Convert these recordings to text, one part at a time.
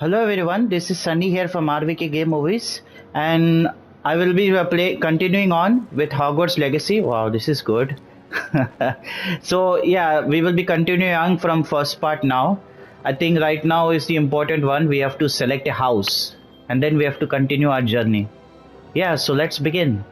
Hello everyone, this is Sunny here from RVK Game Movies, and I will be continuing on with Hogwarts Legacy. Wow, this is good. So yeah, we will be continuing on from first part now. I think right now is the important one. We have to select a house, and then we have to continue our journey. Yeah, so let's begin.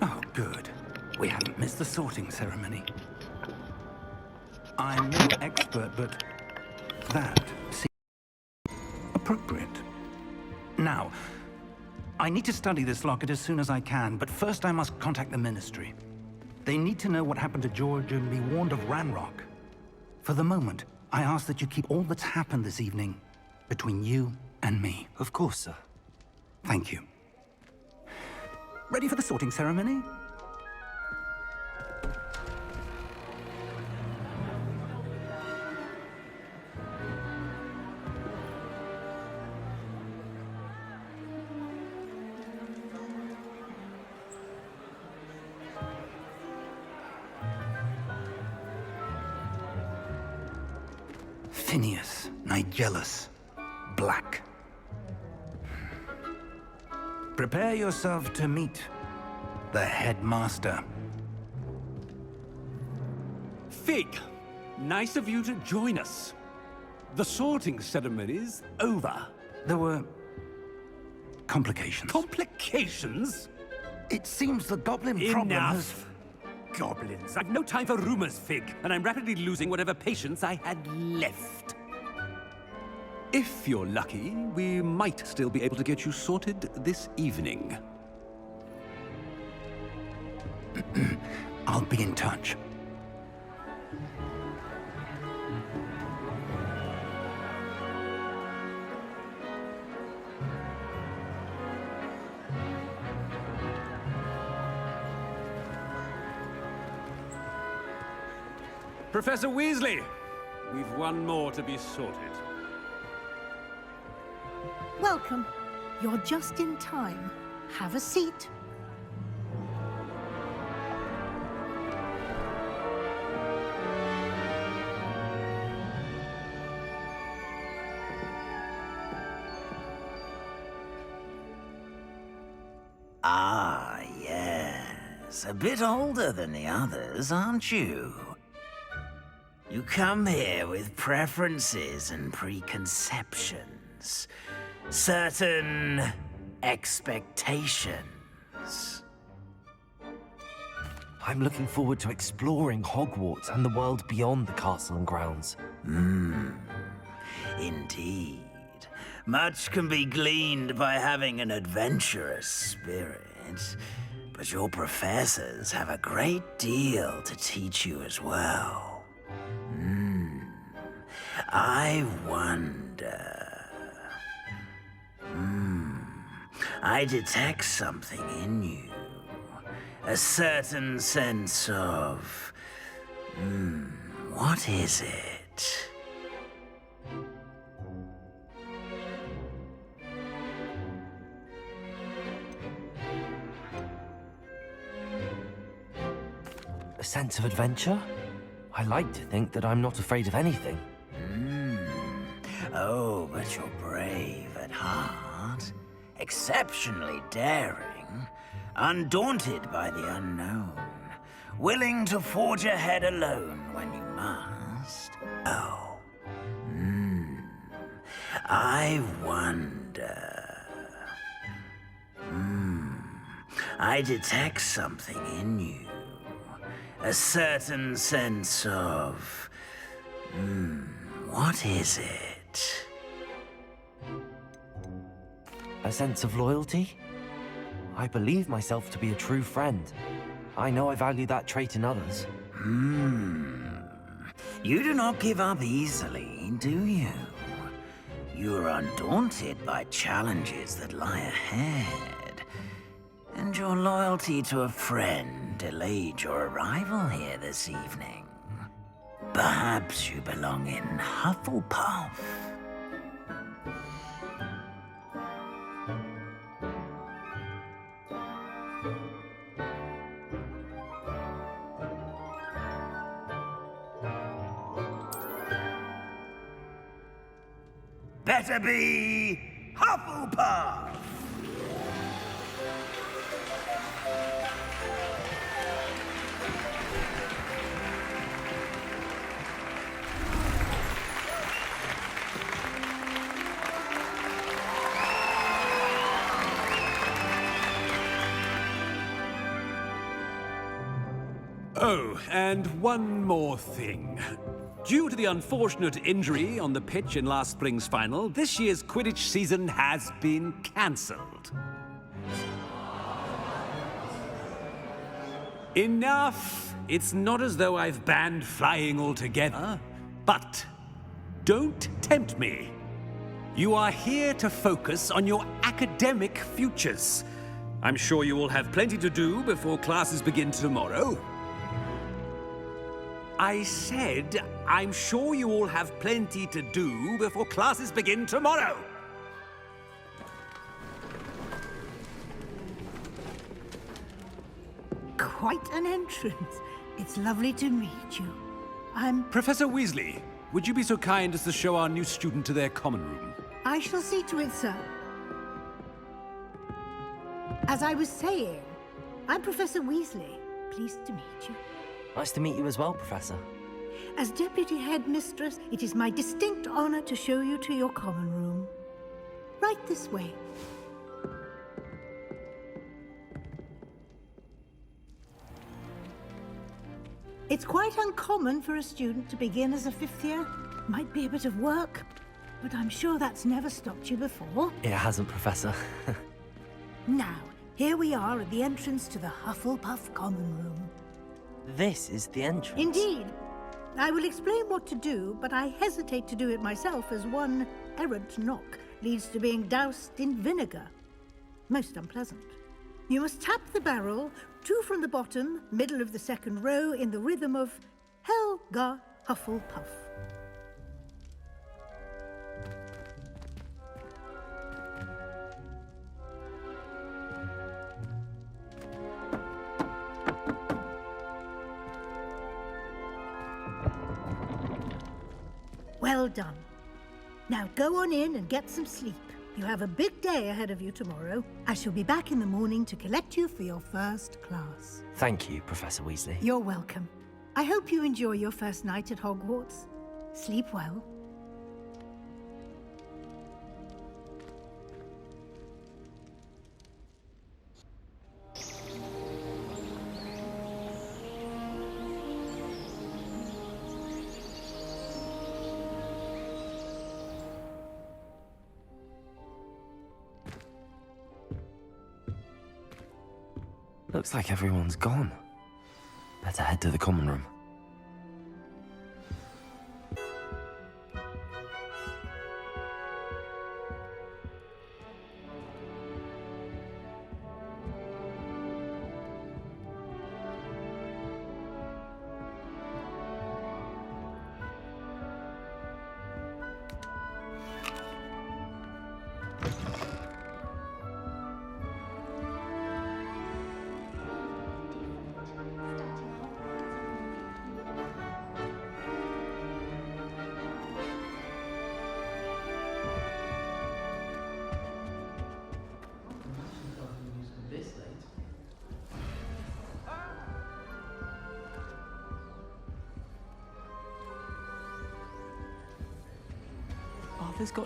Oh, good. We haven't missed the sorting ceremony. I'm no expert, but that seems appropriate. Now, I need to study this locket as soon as I can, but first I must contact the Ministry. They need to know what happened to George and be warned of Ranrock. For the moment, I ask that you keep all that's happened this evening between you and me. Of course, sir. Thank you. Ready for the sorting ceremony? Phineas, Nigellus, Black. Prepare yourself to meet the headmaster. Fig, nice of you to join us. The sorting ceremony's over. There were complications. Complications? It seems the goblin problem has... Enough! Goblins. I've no time for rumors, Fig, and I'm rapidly losing whatever patience I had left. If you're lucky, we might still be able to get you sorted this evening. I'll be in touch. Professor Weasley, we've one more to be sorted. Welcome. You're just in time. Have a seat. Ah, yes. A bit older than the others, aren't you? You come here with preferences and preconceptions. Certain expectations. I'm looking forward to exploring Hogwarts and the world beyond the castle and grounds. Indeed. Much can be gleaned by having an adventurous spirit, but your professors have a great deal to teach you as well. I wonder... I detect something in you. A certain sense of... what is it? A sense of adventure? I like to think that I'm not afraid of anything. Oh, but you're brave at heart. Exceptionally daring. Undaunted by the unknown. Willing to forge ahead alone when you must. Oh. I wonder... I detect something in you. A certain sense of... what is it? A sense of loyalty? I believe myself to be a true friend. I know I value that trait in others. You do not give up easily, do you? You are undaunted by challenges that lie ahead. And your loyalty to a friend delayed your arrival here this evening. Perhaps you belong in Hufflepuff. Better be Hufflepuff! Oh, and one more thing. Due to the unfortunate injury on the pitch in last spring's final, this year's Quidditch season has been cancelled. Enough! It's not as though I've banned flying altogether, but don't tempt me. You are here to focus on your academic futures. I'm sure you will have plenty to do before classes begin tomorrow. I said, I'm sure you all have plenty to do before classes begin tomorrow. Quite an entrance. It's lovely to meet you. Professor Weasley, would you be so kind as to show our new student to their common room? I shall see to it, sir. As I was saying, I'm Professor Weasley. Pleased to meet you. Nice to meet you as well, Professor. As Deputy Headmistress, it is my distinct honor to show you to your common room. Right this way. It's quite uncommon for a student to begin as a fifth year. Might be a bit of work, but I'm sure that's never stopped you before. It hasn't, Professor. Now, here we are at the entrance to the Hufflepuff common room. This is the entrance. Indeed. I will explain what to do, but I hesitate to do it myself as one errant knock leads to being doused in vinegar. Most unpleasant. You must tap the barrel, 2 from the bottom, middle of the second row, in the rhythm of Helga Hufflepuff. Well done. Now go on in and get some sleep. You have a big day ahead of you tomorrow. I shall be back in the morning to collect you for your first class. Thank you, Professor Weasley. You're welcome. I hope you enjoy your first night at Hogwarts. Sleep well. Looks like everyone's gone. Better head to the common room.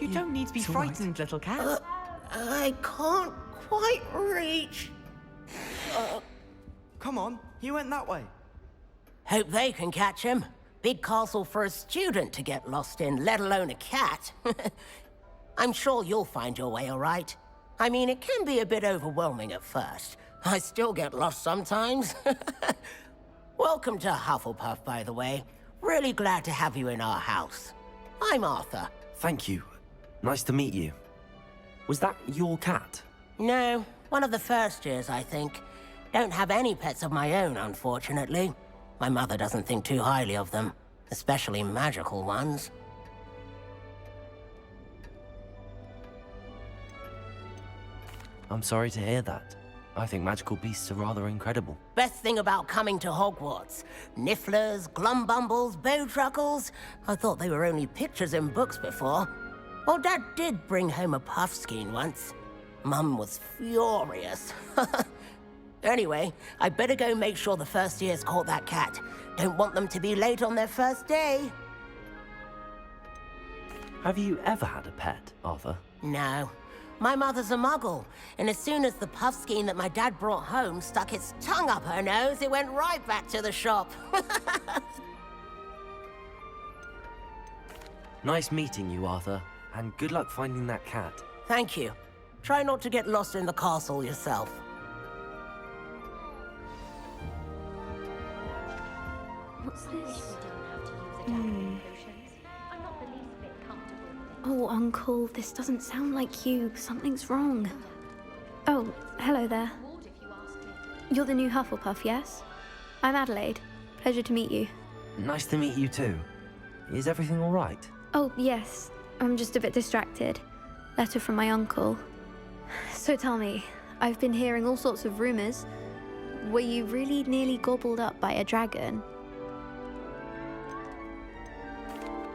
You don't need to be frightened, little cat. I can't quite reach. Come on, he went that way. Hope they can catch him. Big castle for a student to get lost in, let alone a cat. I'm sure you'll find your way all right. I mean, it can be a bit overwhelming at first. I still get lost sometimes. Welcome to Hufflepuff, by the way. Really glad to have you in our house. I'm Arthur. Thank you. Nice to meet you. Was that your cat? No, one of the first years, I think. Don't have any pets of my own, unfortunately. My mother doesn't think too highly of them. especially magical ones. I'm sorry to hear that. I think magical beasts are rather incredible. Best thing about coming to Hogwarts. Nifflers, glumbumbles, bowtruckles. I thought they were only pictures in books before. Well, Dad did bring home a puffskein once. Mum was furious. Anyway, I better go make sure the first years caught that cat. Don't want them to be late on their first day. Have you ever had a pet, Arthur? No. My mother's a muggle, and as soon as the puffskein that my dad brought home stuck its tongue up her nose, it went right back to the shop. Nice meeting you, Arthur, and good luck finding that cat. Thank you. Try not to get lost in the castle yourself. What's this? Oh, Uncle, this doesn't sound like you. Something's wrong. Oh, hello there. You're the new Hufflepuff, yes? I'm Adelaide. Pleasure to meet you. Nice to meet you too. Is everything all right? Oh, yes. I'm just a bit distracted. Letter from my uncle. So tell me, I've been hearing all sorts of rumors. Were you really nearly gobbled up by a dragon?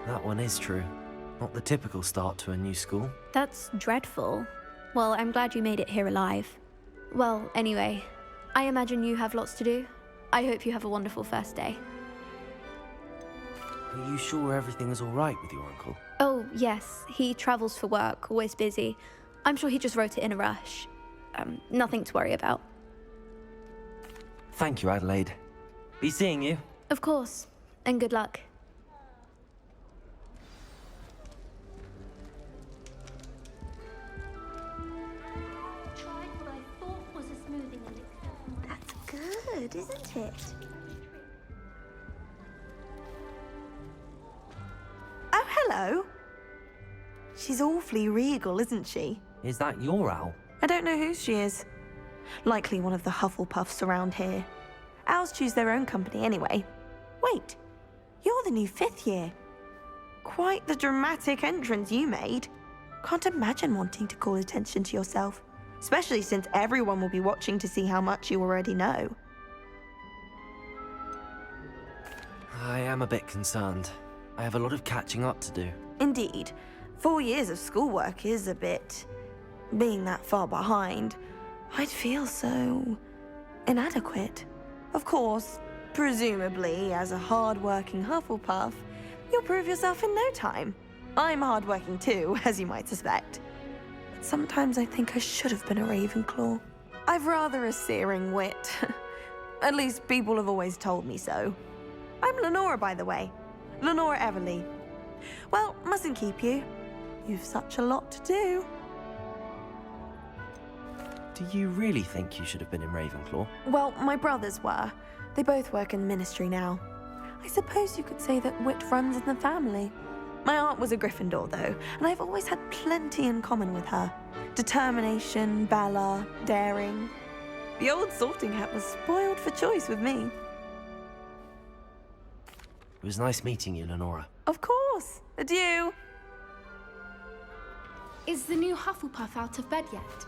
That one is true. Not the typical start to a new school. That's dreadful. Well, I'm glad you made it here alive. Well, anyway, I imagine you have lots to do. I hope you have a wonderful first day. Are you sure everything is all right with your uncle? Oh, yes. He travels for work, always busy. I'm sure he just wrote it in a rush. Nothing to worry about. Thank you, Adelaide. Be seeing you. Of course. And good luck. That's good, isn't it? Oh, hello. She's awfully regal, isn't she? Is that your owl? I don't know who she is. Likely one of the Hufflepuffs around here. Owls choose their own company anyway. Wait, you're the new 5th year. Quite the dramatic entrance you made. Can't imagine wanting to call attention to yourself, especially since everyone will be watching to see how much you already know. I am a bit concerned. I have a lot of catching up to do. Indeed. 4 years of schoolwork is a bit... Being that far behind, I'd feel so... inadequate. Of course, presumably, as a hard-working Hufflepuff, you'll prove yourself in no time. I'm hard-working too, as you might suspect. But sometimes I think I should have been a Ravenclaw. I've rather a searing wit. At least people have always told me so. I'm Lenora, by the way. Lenora Everly. Well, mustn't keep you. You've such a lot to do. Do you really think you should have been in Ravenclaw? Well, my brothers were. They both work in the ministry now. I suppose you could say that wit runs in the family. My aunt was a Gryffindor, though, and I've always had plenty in common with her. Determination, valor, daring. The old sorting hat was spoiled for choice with me. It was nice meeting you, Lenora. Of course. Adieu. Is the new Hufflepuff out of bed yet?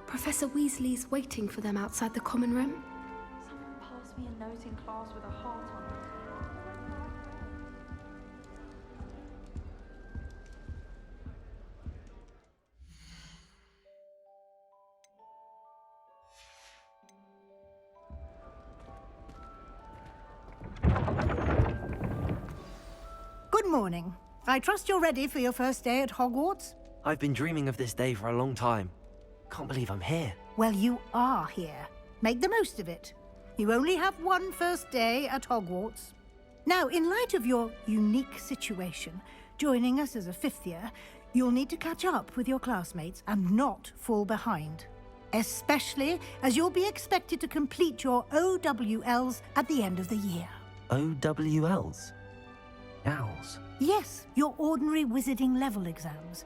Professor Weasley's waiting for them outside the common room. Someone passed me a note in class with a heart on it. Good morning. I trust you're ready for your first day at Hogwarts? I've been dreaming of this day for a long time. Can't believe I'm here. Well, you are here. Make the most of it. You only have one first day at Hogwarts. Now, in light of your unique situation, joining us as a 5th year, you'll need to catch up with your classmates and not fall behind. Especially as you'll be expected to complete your OWLs at the end of the year. OWLs? Owls? Yes, your ordinary wizarding level exams.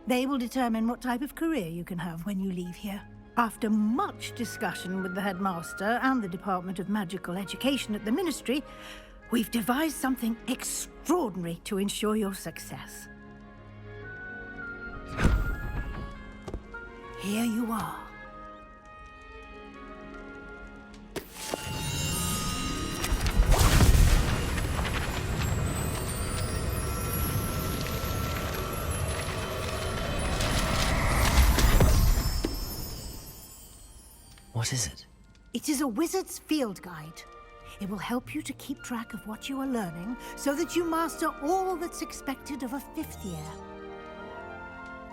They will determine what type of career you can have when you leave here. After much discussion with the headmaster and the Department of Magical Education at the Ministry, We've devised something extraordinary to ensure your success. Here you are. What is it? It is a wizard's field guide. It will help you to keep track of what you are learning so that you master all that's expected of a 5th year.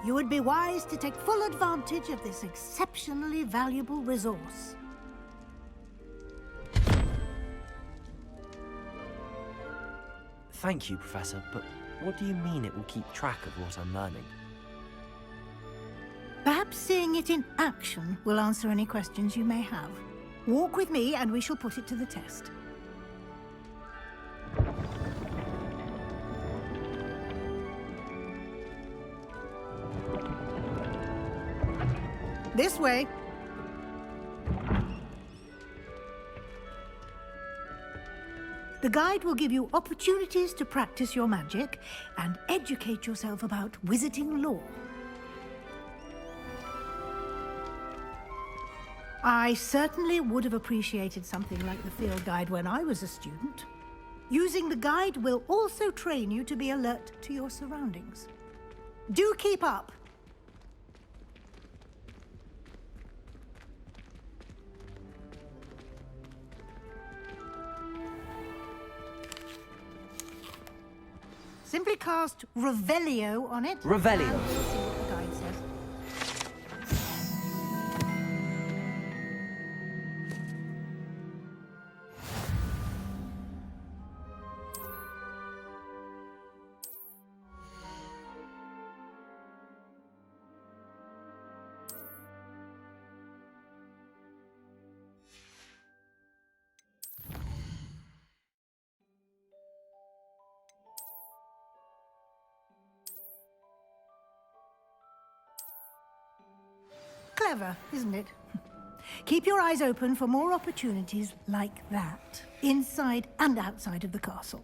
You would be wise to take full advantage of this exceptionally valuable resource. Thank you, Professor, but what do you mean it will keep track of what I'm learning? Perhaps seeing it in action will answer any questions you may have. Walk with me and we shall put it to the test. This way. The guide will give you opportunities to practice your magic and educate yourself about wizarding lore. I certainly would have appreciated something like the field guide when I was a student. Using the guide will also train you to be alert to your surroundings. Do keep up! Simply cast Revelio on it. Revelio. And we'll see what the guide says. Clever, isn't it? Keep your eyes open for more opportunities like that, inside and outside of the castle.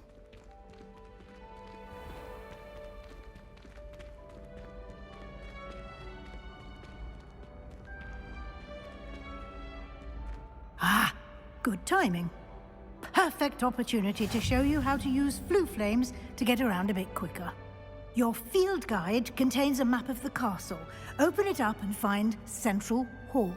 Ah, good timing. Perfect opportunity to show you how to use flue flames to get around a bit quicker. Your field guide contains a map of the castle. Open it up and find Central Hall.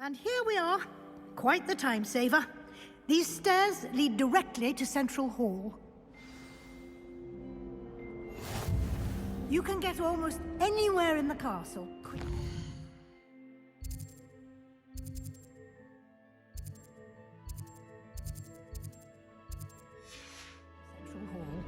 And here we are. Quite the time saver. These stairs lead directly to Central Hall. You can get almost anywhere in the castle. Central Hall.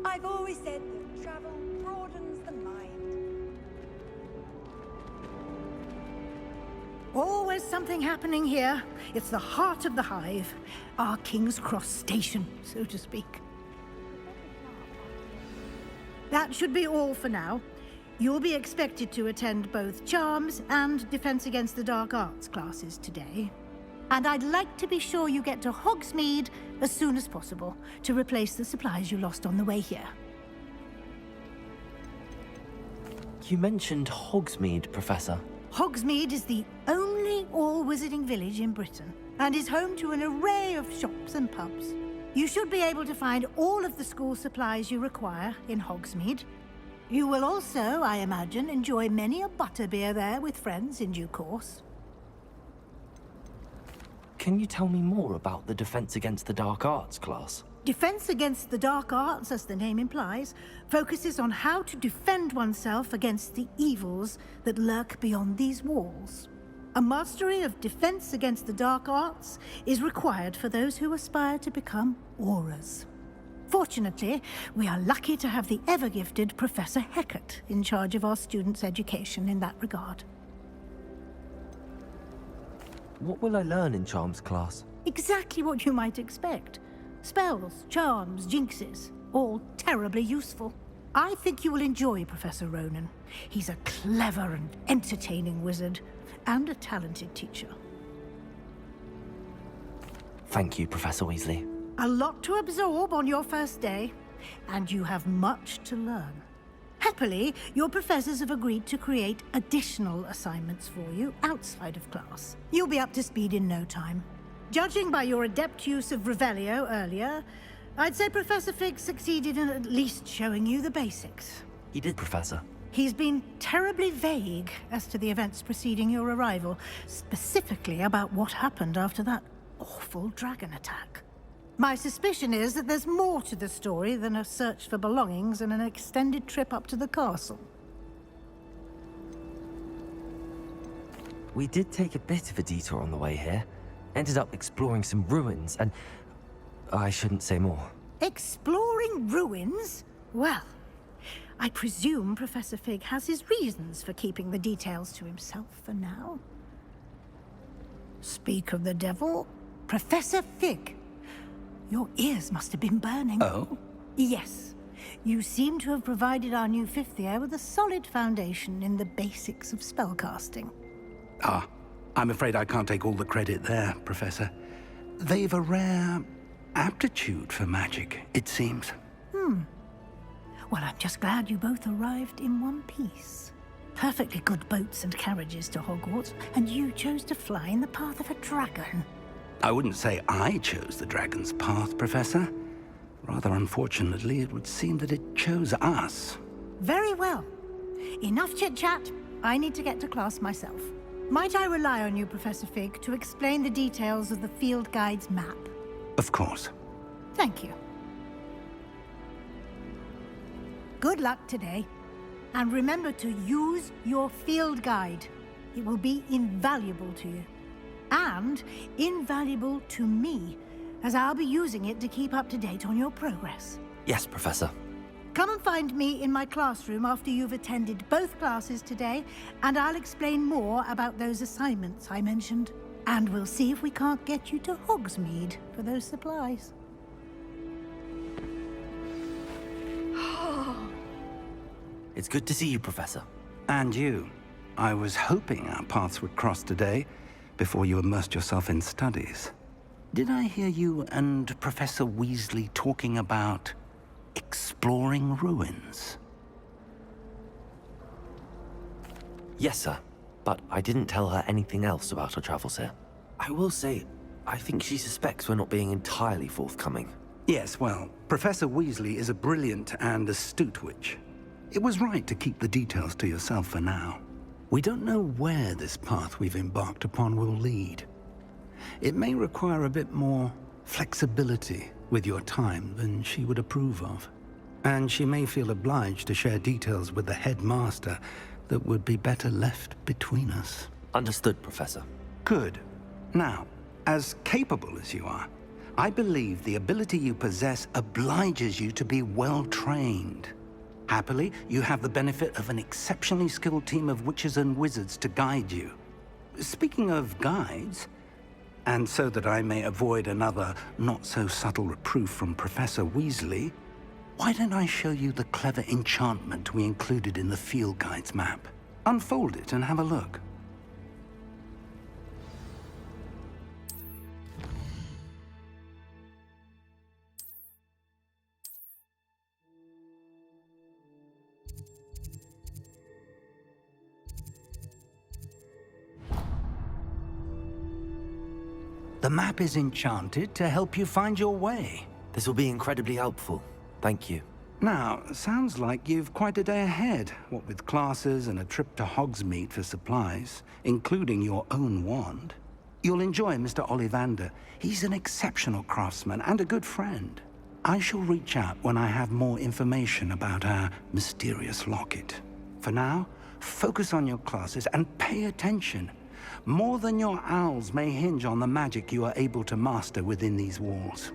I've always said that travel broadens the mind. Always something happening here. It's the heart of the hive. Our King's Cross station, so to speak. That should be all for now. You'll be expected to attend both Charms and Defense Against the Dark Arts classes today. And I'd like to be sure you get to Hogsmeade as soon as possible to replace the supplies you lost on the way here. You mentioned Hogsmeade, Professor. Hogsmeade is the only all-wizarding village in Britain and is home to an array of shops and pubs. You should be able to find all of the school supplies you require in Hogsmeade. You will also, I imagine, enjoy many a butterbeer there with friends in due course. Can you tell me more about the Defense Against the Dark Arts class? Defense Against the Dark Arts, as the name implies, focuses on how to defend oneself against the evils that lurk beyond these walls. A mastery of Defense Against the Dark Arts is required for those who aspire to become Aurors. Fortunately, we are lucky to have the ever-gifted Professor Hecat in charge of our students' education in that regard. What will I learn in Charms class? Exactly what you might expect. Spells, charms, jinxes, all terribly useful. I think you will enjoy Professor Ronan. He's a clever and entertaining wizard, and a talented teacher. Thank you, Professor Weasley. A lot to absorb on your first day, and you have much to learn. Happily, your professors have agreed to create additional assignments for you outside of class. You'll be up to speed in no time. Judging by your adept use of Revelio earlier, I'd say Professor Fig succeeded in at least showing you the basics. He did, Professor. He's been terribly vague as to the events preceding your arrival, specifically about what happened after that awful dragon attack. My suspicion is that there's more to the story than a search for belongings and an extended trip up to the castle. We did take a bit of a detour on the way here. Ended up exploring some ruins, and I shouldn't say more. Exploring ruins? Well, I presume Professor Fig has his reasons for keeping the details to himself for now. Speak of the devil, Professor Fig. Your ears must have been burning. Oh? Yes. You seem to have provided our new fifth year with a solid foundation in the basics of spellcasting. Ah, I'm afraid I can't take all the credit there, Professor. They've a rare aptitude for magic, it seems. Well, I'm just glad you both arrived in one piece. Perfectly good boats and carriages to Hogwarts, and you chose to fly in the path of a dragon. I wouldn't say I chose the dragon's path, Professor. Rather unfortunately, it would seem that it chose us. Very well. Enough chit-chat. I need to get to class myself. Might I rely on you, Professor Fig, to explain the details of the field guide's map? Of course. Thank you. Good luck today. And remember to use your field guide. It will be invaluable to you. And invaluable to me, as I'll be using it to keep up to date on your progress. Yes, Professor. Come and find me in my classroom after you've attended both classes today, and I'll explain more about those assignments I mentioned. And we'll see if we can't get you to Hogsmeade for those supplies. It's good to see you, Professor. And you. I was hoping our paths would cross today, before you immersed yourself in studies. Did I hear you and Professor Weasley talking about exploring ruins? Yes, sir. But I didn't tell her anything else about our travels here. I will say, I think she suspects we're not being entirely forthcoming. Yes, well, Professor Weasley is a brilliant and astute witch. It was right to keep the details to yourself for now. We don't know where this path we've embarked upon will lead. It may require a bit more flexibility with your time than she would approve of. And she may feel obliged to share details with the headmaster that would be better left between us. Understood, Professor. Good. Now, as capable as you are, I believe the ability you possess obliges you to be well-trained. Happily, you have the benefit of an exceptionally skilled team of witches and wizards to guide you. Speaking of guides, and so that I may avoid another not-so-subtle reproof from Professor Weasley, why don't I show you the clever enchantment we included in the field guide's map? Unfold it and have a look. The map is enchanted to help you find your way. This will be incredibly helpful. Thank you. Now, sounds like you've quite a day ahead, what with classes and a trip to Hogsmeade for supplies, including your own wand. You'll enjoy Mr. Ollivander. He's an exceptional craftsman and a good friend. I shall reach out when I have more information about our mysterious locket. For now, focus on your classes and pay attention. More than your owls may hinge on the magic you are able to master within these walls.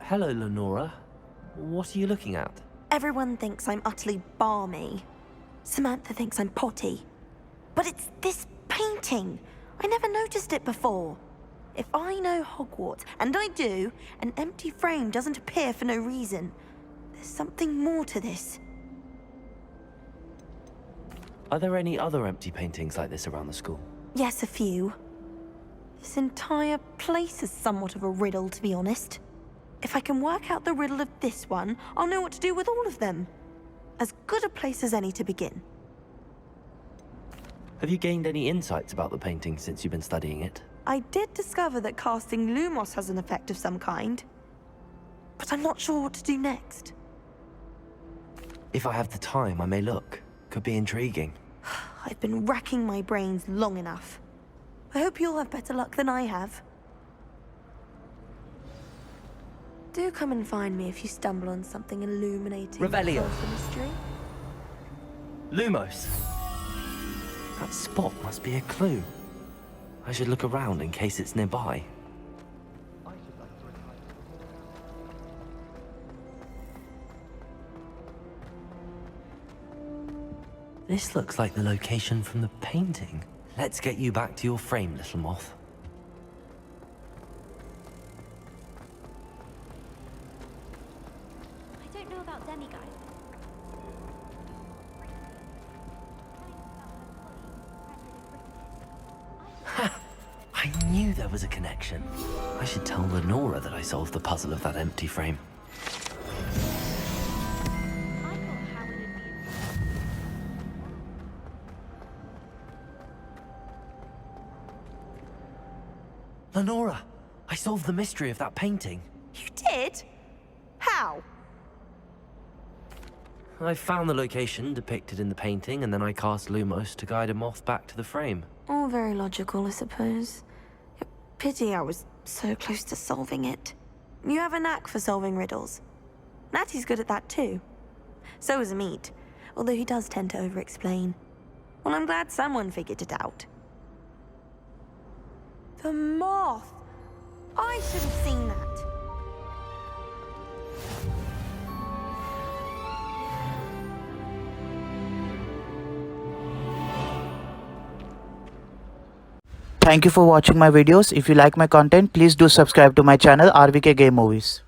Hello, Lenora. What are you looking at? Everyone thinks I'm utterly balmy. Samantha thinks I'm potty. But it's this painting. I never noticed it before. If I know Hogwarts, and I do, an empty frame doesn't appear for no reason. There's something more to this. Are there any other empty paintings like this around the school? Yes, a few. This entire place is somewhat of a riddle, to be honest. If I can work out the riddle of this one, I'll know what to do with all of them. As good a place as any to begin. Have you gained any insights about the painting since you've been studying it? I did discover that casting Lumos has an effect of some kind. But I'm not sure what to do next. If I have the time, I may look. Could be intriguing. I've been racking my brains long enough. I hope you'll have better luck than I have. Do come and find me if you stumble on something illuminating. Revelio. The mystery. Lumos! That spot must be a clue. I should look around in case it's nearby. This looks like the location from the painting. Let's get you back to your frame, little moth. I don't know about demigods. I knew there was a connection. I should tell Lenora that I solved the puzzle of that empty frame. Lenora, I solved the mystery of that painting. You did? How? I found the location depicted in the painting, and then I cast Lumos to guide a moth back to the frame. All very logical, I suppose. Pity I was so close to solving it. You have a knack for solving riddles. Natty's good at that too. So is Meat, although he does tend to over-explain. Well, I'm glad someone figured it out. The moth! I should have seen that. Thank you for watching my videos. If you like my content, please do subscribe to my channel RVK Game Movies.